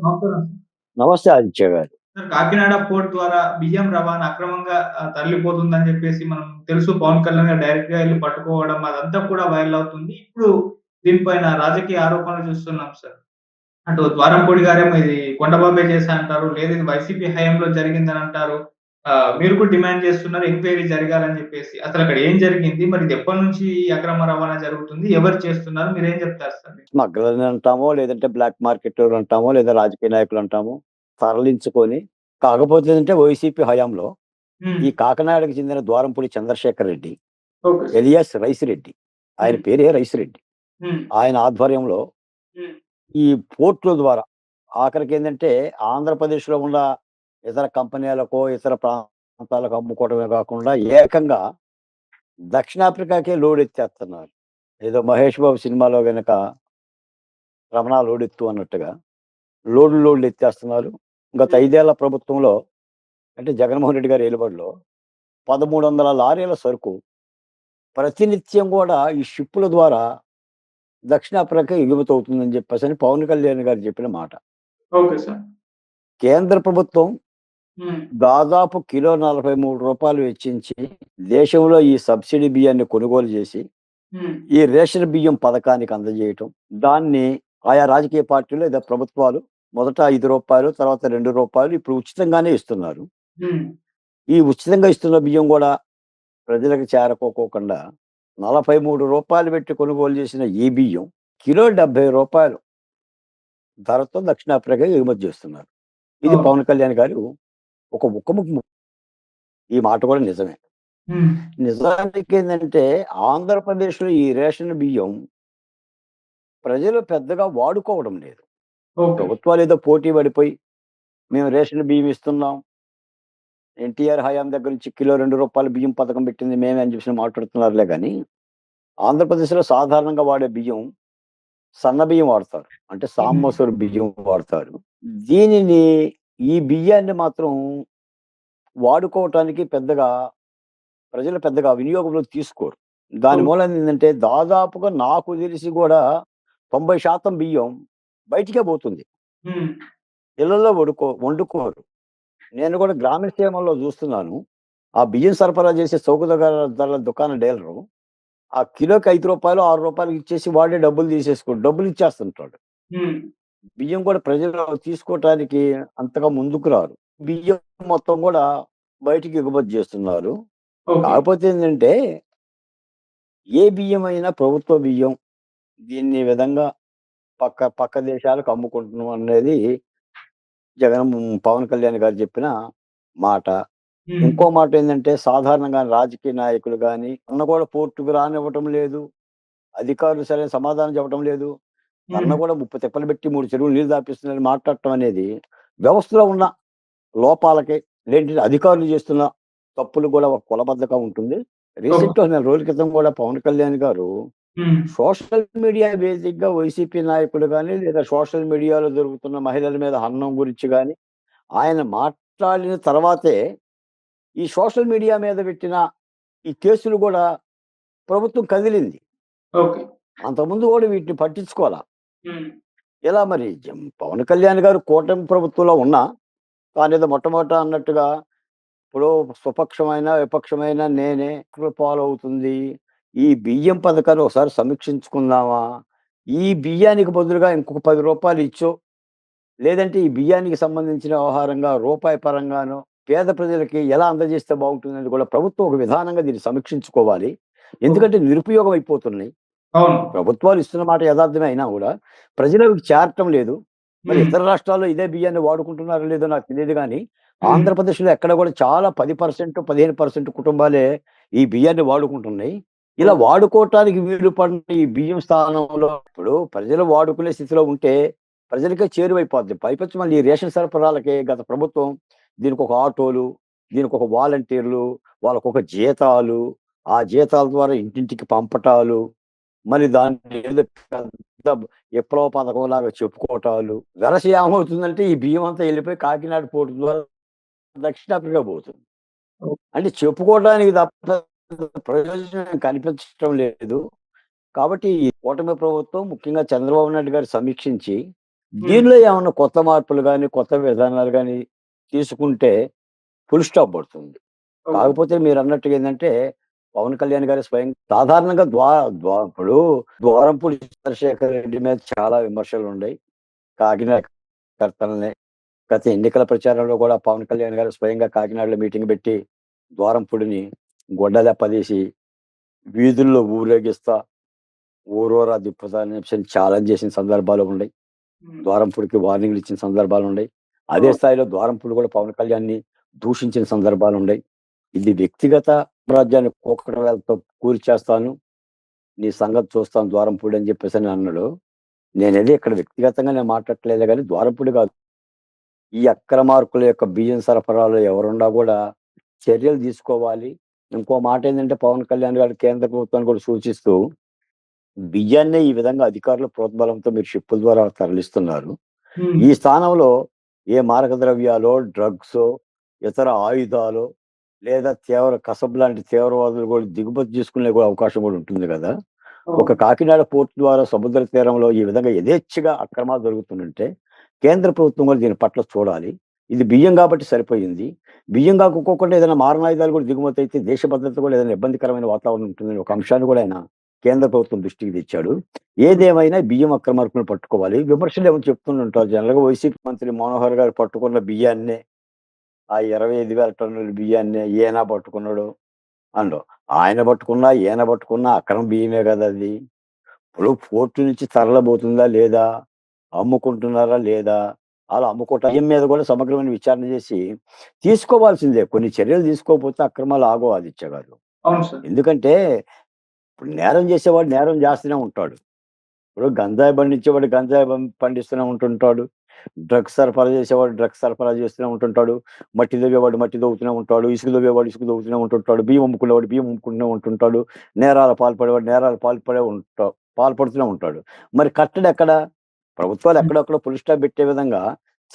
నమస్కారం సార్. నమస్తే ఆదిత్య గారు. సార్ కాకినాడ పోర్ట్ ద్వారా బియ్యం రవాణా అక్రమంగా తరలిపోతుందని జెప్పేసి మనం తెలుసు. పవన్ కళ్యాణ్ గారు డైరెక్ట్‌గా ఎళ్లి పట్టుకోవడం అదంతా కూడా వైరల్ అవుతుంది. ఇప్పుడు దీనిపైన రాజకీయ ఆరోపణలు చూస్తున్నాం సార్. అటు ద్వారంపూడి గారేమో ఇది కొండబాబే చేశా అంటారు. లేదు ఇది వైసీపీ హయాంలో జరిగిందని అంటారు. మీరు కూడా డిమాండ్ చేస్తున్నారు ఎంక్వైరీ జరగాలని జెప్పేసి. అసలక్కడ ఏం జరిగింది? మరి ఇది ఎప్పటినుంచి ఈ అక్రమ రవాణా జరుగుతుంది? ఎవరు చేస్తున్నారు? మీరేం చెప్తారు సార్? స్మగ్లర్‌ని అంటామో, లేదంటే బ్లాక్ మార్కెటోళ్ళు అంటామో, లేదా రాజకీయ నాయకులు అంటామో, తరలించుకొని కాకపోతే ఏంటంటే వైసీపీ హయాంలో హ్మ్. ఈ కాకినాడకి చెందిన Dwarampudi Chandrasekhar Reddy okay sir. Alias Raisireddy. ఆయన హ్మ్. పేరే రైసిరెడ్డి. హ్మ్. ఆయన ఆధ్వర్యంలో హ్మ్. ఈ పోర్ట్‌ల ద్వారా ఆఖరికేందంటే ఆంధ్రప్రదేశ్‌లో ఉన్న ఇతర కంపెనీలకో, ఇతర ప్రాంతాలకు అమ్ముకోవడమే కాకుండా ఏకంగా దక్షిణాఫ్రికాకే లోడెత్తేత్తన్నారు. ఏదో 'మహేష్ బాబు' సినిమాలో గనక 'రమణ లోడెత్తు' అన్నట్టుగా లోడ్లు ఎత్తేస్తున్నారు. గత హ్మ్. 5 ఏళ్ల ప్రభుత్వంలో అంటే జగన్మోహన్ రెడ్డి గారి ఏలుబడిలో 1300 లారీల సరుకు ప్రతినిత్యం గూడా ఈ షిప్పుల ద్వారా దక్షిణాఫ్రికా ఎగుమతవుతుందని చెప్పేసని పవన్ కళ్యాణ్ గారు చెప్పిన మాట. Okay sir. కేంద్ర ప్రభుత్వం హ్మ్. దాదాపు కిలో రూ. 43 వెచ్చించి దేశంలో ఈ సబ్సిడీ బియ్యాన్ని కొనుగోలు చేసి, హ్మ్. ఈ రేషన్ బియ్యం పథకానికి అందజేయటం. దాన్ని ఆయా రాజకీయ పార్టీలు లేదా ప్రభుత్వాలు మొదట రూ. 5 తర్వాత రూ. 2 ఇప్పుడు ఉచితంగానే ఇస్తున్నారు. హ్మ్. ఈ ఉచితంగా ఇస్తున్న బియ్యం గూడా ప్రజలకు చేరకోకోకుండా రూ. 43 పెట్టి కొనుగోలు చేసిన ఈ బియ్యం కిలో రూ. 70 ధరతో దక్షిణాఫ్రికాకి ఎగుమతి చేస్తున్నారు. ఇది ఓహ్! పవన్ కళ్యాణ్ గారు ఒక ముక్కముక్కు ఈ మాట కూడా నిజమే. హ్మ్. నిజానికేందంటే ఆంధ్రప్రదేశ్‌లో ఈ రేషన్ బియ్యం ప్రజలు పెద్దగా వాడుకోవడం లేదు. ఓకే. ప్రభుత్వాలేదో పోటీ పడిపోయి మేము రేషన్ బియ్యం ఇస్తున్నాం. ఎన్టీఆర్ హయాం దగ్గర నుంచి కిలో రూ. 2 బియ్యం పథకం పెట్టింది మేమే అని చెప్పేసి మాట్లాడుతున్నారులే గానీ, ఆంధ్రప్రదేశ్‌లో సాధారణంగా వాడే బియ్యం సన్న బియ్యం వాడతారు. అంటే హ్మ్. సామసూరు బియ్యం వాడతారు. దీనిని ఈ బియ్యాన్ని మాత్రం వాడుకోవటానికి ప్రజలు పెద్దగా వినియోగంలోకి తీసుకోరు. దాని ఓకే. మూలాన ఏందంటే దాదాపుగా నాకు తెలిసి గూడా 90% బియ్యం బయటికే పోతుంది. హ్మ్. ఇళ్లల్లో వండుకోరు. నేను కూడా గ్రామీణ సీమల్లో చూస్తున్నాను. ఆ బియ్యం సరఫరా చేసే చౌక ధరల దుకాణ డీలరు ఆ కిలోకి రూ. 5, రూ. 6 ఇచ్చేసి వాడే డబ్బులు డబ్బులు ఇచ్చేస్తుంటాడు. హ్మ్. బియ్యం కూడా ప్రజలు తీసుకోవటానికి అంతగా ముందుకు రారు. బియ్యం మొత్తం గూడా బయటికి ఎగుమతి చేస్తున్నారు. ఓకే. కాకపోతే ఏందంటే, ఏ బియ్యమైనా ప్రభుత్వ బియ్యం. దీన్ని ఈ విధంగా పక్క పక్క దేశాలకు అమ్ముకుంటున్నాం అనేది పవన్ కళ్యాణ్ గారు చెప్పిన మాట. హ్మ్. ఇంకో మాటేందంటే, సాధారణంగా రాజకీయ నాయకులు గాని, కూడా పోర్ట్‌కి రానివ్వటం లేదు. అధికారులు సరైన సమాధానం చెప్పడం లేదు. హ్మ్. కూడా ముప్పు తిప్పలు పెట్టి 3 చెరువులు నీళ్ళు తాపిస్తున్నారని మాట్లాడటం అనేది వ్యవస్థలో ఉన్న లోపాలకి, లేదంటే అధికారులు చేస్తున్న తప్పులు కూడా ఒక కొలబద్దగా ఉంటుంది. ఓకే. రీసెంట్‌గా నెల రోజుల క్రితం కూడా పవన్ కళ్యాణ్ గారు హ్మ్. సోషల్ మీడియా బేసిక్‌గా వైసీపీ నాయకులు గాని, లేదా సోషల్ మీడియాలో దొరుకుతున్న మహిళల మీద హననం గురించి గాని, ఆయన మాట్లాడిన తర్వాతే ఈ సోషల్ మీడియా మీద పెట్టిన ఈ కేసులు గూడా ప్రభుత్వం కదిలింది. ఓకే. అంతకుముందు గూడా వీటిని పట్టించుకోలా. హ్మ్. ఇలా మరి పవన్ కళ్యాణ్ గారు కూటమి ప్రభుత్వంలో ఉన్నా, తానేదో మొట్టమొదట అన్నట్టుగా ఇప్పుడు స్వపక్షమైన, విపక్షమైన నేనే ఫాలో అవుతుంది. ఈ బియ్యం పథకాన్ని ఒకసారి సమీక్షించుకుందామా? ఈ బియ్యానికి బదులుగా ఇంకొక రూ. 10 ఇచ్చో, లేదంటే ఈ బియ్యానికి సంబంధించిన వ్యవహారంగా రూపాయి పరంగానో పేద ప్రజలకి ఎలా అందజేస్తే బావుంటుందని కూడా ప్రభుత్వం ఒక విధానంగా దీన్ని సమీక్షించుకోవాలి. ఓకే. ఎందుకంటే నిరుపయోగం అయిపోతున్నాయి. అవును. ప్రభుత్వాలు ఇస్తున్న మాట యదార్థమే అయినా గూడా, ప్రజలకు చేరటం లేదు. మరి హ్మ్. ఇతర రాష్ట్రాల్లో ఇదే బియ్యాన్ని వాడుకుంటున్నారో లేదో నాకు తెలీదు గానీ, హ్మ్. ఆంధ్రప్రదేశ్‌లో ఎక్కడ గూడా చాలా 10%, 15% కుటుంబాలే ఈ బియ్యాన్ని వాడుకుంటున్నాయి. ఇలా ఓకే. వాడుకోవటానికి వీలు పడిన ఈ బియ్యం స్థానంలో ఇప్పుడు ప్రజలు వాడుకునే స్థితిలో ఉంటే, ప్రజలకే చేరువైపోద్ది. పైపెచ్చు మళ్ళీ ఈ రేషన్ సరఫరాలకి గత ప్రభుత్వం దీనికొక ఆటోలు, దీనికొక వాలంటీర్లు, వాళ్ళకొక జీతాలు, ఆ జీతాల ద్వారా ఇంటింటికి పంపటాలు. మరి దాన్ని ఏదో పెద్ద విప్లవ పథకంలాగా చెప్పుకోవటాలు. వెరసి ఏమవుతుందంటే ఈ బియ్యం అంతా ఎళ్ళిపోయి కాకినాడ పోర్ట్ ద్వారా దక్షిణాఫ్రికా పోతుంది. ఓకే. అంటే చెప్పుకోవడానికి తప్ప ప్రయోజనం కనిపించటం లేదు. కాబట్టి ఈ కూటమి ప్రభుత్వం ముఖ్యంగా చంద్రబాబు నాయుడు గారు సమీక్షించి హ్మ్. దీనిలో ఏమన్నా కొత్త మార్పులు గాని, కొత్త విధానాలు గాని తీసుకుంటే ఫుల్ స్టాప్ పడుతుంది. ఓకే. కాకపోతే మీరన్నట్టుగా ఏందంటే, పవన్ కళ్యాణ్ గారు సాధారణంగా ఇప్పుడు ద్వారంపూడి చంద్రశేఖర్ రెడ్డి మీద చాలా విమర్శలుండయి. కాకినాడ కర్తల్ని గత ఎన్నికల ప్రచారంలో కూడా పవన్ కళ్యాణ్ గారు స్వయంగా కాకినాడలో మీటింగ్ పెట్టి, ద్వారంపూడిని గొడ్డలెప్పదీసి వీధుల్లో ఊరేగిస్తా, ఊరూరా తిప్పుతా అని చెప్పేసి ఛాలెంజ్ చేసిన సందర్భాలు ఉన్నాయి. హ్మ్. ద్వారంపూడికి వార్నింగ్‌లు ఇచ్చిన సందర్భాలున్నాయి. అదే అవును. స్థాయిలో ద్వారంపూడి కూడా పవన్ కళ్యాణ్‌ని దూషించిన సందర్భాలున్నాయి. ఇది వ్యక్తిగత రాజ్యాన్ని కూకటవేళ్ళతో కూల్చేస్తాను. నీ సంగతి చూస్తాను ద్వారంపూడి అని చెప్పేసని అన్నాడు. నేనేదో ఇక్కడ వ్యక్తిగతంగా నేను మాట్లాడట్లేదే గాని ద్వారంపూడి కాదు. ఈ అక్రమార్కుల యొక్క బియ్యం సరఫరాలో ఎవరున్నా గూడా చర్యలు తీసుకోవాలి. ఇంకో మాటేందంటే పవన్ కళ్యాణ్ గారు కేంద్ర ప్రభుత్వాన్ని కూడా సూచిస్తూ బియ్యాన్నే ఈ విధంగా అధికారుల ప్రోద్బలంతో మీరు షిప్పుల ద్వారా తరలిస్తున్నారు. హ్మ్. ఈ స్థానంలో ఏ మారక ద్రవ్యాలో, డ్రగ్సో, ఇతర ఆయుధాలో లేదా కసబ్ లాంటి తీవ్రవాదులు కూడా దిగుమతి చేసుకునే కూడా అవకాశం కూడా ఉంటుంది గదా! ఒక అవును. కాకినాడ పోర్ట్ ద్వారా సముద్ర తీరంలో ఈ విధంగా యథేచ్ఛగా అక్రమాలు జరుగుతుంటే, కేంద్ర ప్రభుత్వం కూడా దీని పట్ల చూడాలి. ఇది బియ్యం గాబట్టి సరిపోయింది. బియ్యం కాకోకుండా ఏదైనా మారణాయుధాలు కూడా దిగుమతి అయితే దేశ భద్రత కూడా ఏదైనా ఇబ్బందికరమైన వాతావరణం ఉంటుందని ఒక అంశాన్ని కూడా ఆయన కేంద్ర ప్రభుత్వం దృష్టికి తెచ్చాడు. హ్మ్. ఏదేమైనా బియ్యం అక్రమార్కులను పట్టుకోవాలి. విమర్శలేమో చెప్తుంటారు. జనరల్‌గా వైసీపీ మంత్రి మనోహర్ గారు పట్టుకున్న బియ్యాన్నే, ఆ 25,000 టన్నుల బియ్యాన్నే ఈయన పట్టుకున్నాడు అనరు. ఆయన పట్టుకున్నా, ఈయన పట్టుకున్నా అక్రమ బియ్యమే గదా అది. ఇప్పుడు పోర్ట్ నుంచి తరలబోతుందా లేదా? అమ్ముకుంటున్నారా లేదా? అలా అమ్ముకోవటం బియ్యం మీద కూడా సమగ్రమైన విచారణ చేసి తీసుకోవాల్సిందే. కొన్ని చర్యలు తీసుకోకపోతే అక్రమాలు ఆగవు ఆదిత్య గారు. అవును సార్. ఎందుకంటే ఇప్పుడు నేరం చేసేవాడు నేరం చేస్తూనే ఉంటాడు. ఇప్పుడు గంజాయి పండించేవాడు గంజాయి పండిస్తూనే ఉంటుంటాడు. డ్రగ్స్ సరఫరా చేసేవాడు డ్రగ్స్ సరఫరా చేస్తూనే ఉంటుంటాడు. మట్టి తవ్వేవాడు మట్టి తవ్వుతూనే ఉంటాడు. ఇసుక తవ్వేవాడు ఇసుక తవ్వుతూనే ఉంటుంటాడు. బియ్యం అమ్ముకునేవాడు బియ్యం అమ్ముకుంటూనే ఉంటుంటాడు. నేరాల పాల్పడేవాడు నేరాలు పాల్పడుతూనే ఉంటాడు. మరి కట్టడెక్కడ? ప్రభుత్వాలు హ్మ్. ఎక్కడెక్కడో ఫుల్ స్టాప్ పెట్టే విధంగా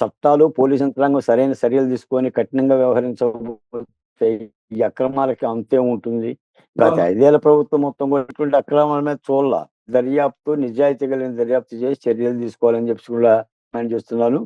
చట్టాలు, పోలీస్ యంత్రాంగం సరైన చర్యలు తీసుకొని కఠినంగా వ్యవహరించకపోతే ఈ అక్రమాలకి అంతే ఉంటుంది. గత అవును. 5 ఏళ్ల ప్రభుత్వం మొత్తం కూడా ఇటువంటి అక్రమాల మీద చూడల. దర్యాప్తు నిజాయితీ కలిగిన దర్యాప్తు చేసి చర్యలు తీసుకోవాలని చెప్పేసి కూడా డిమాండ్ చేస్తున్నాను.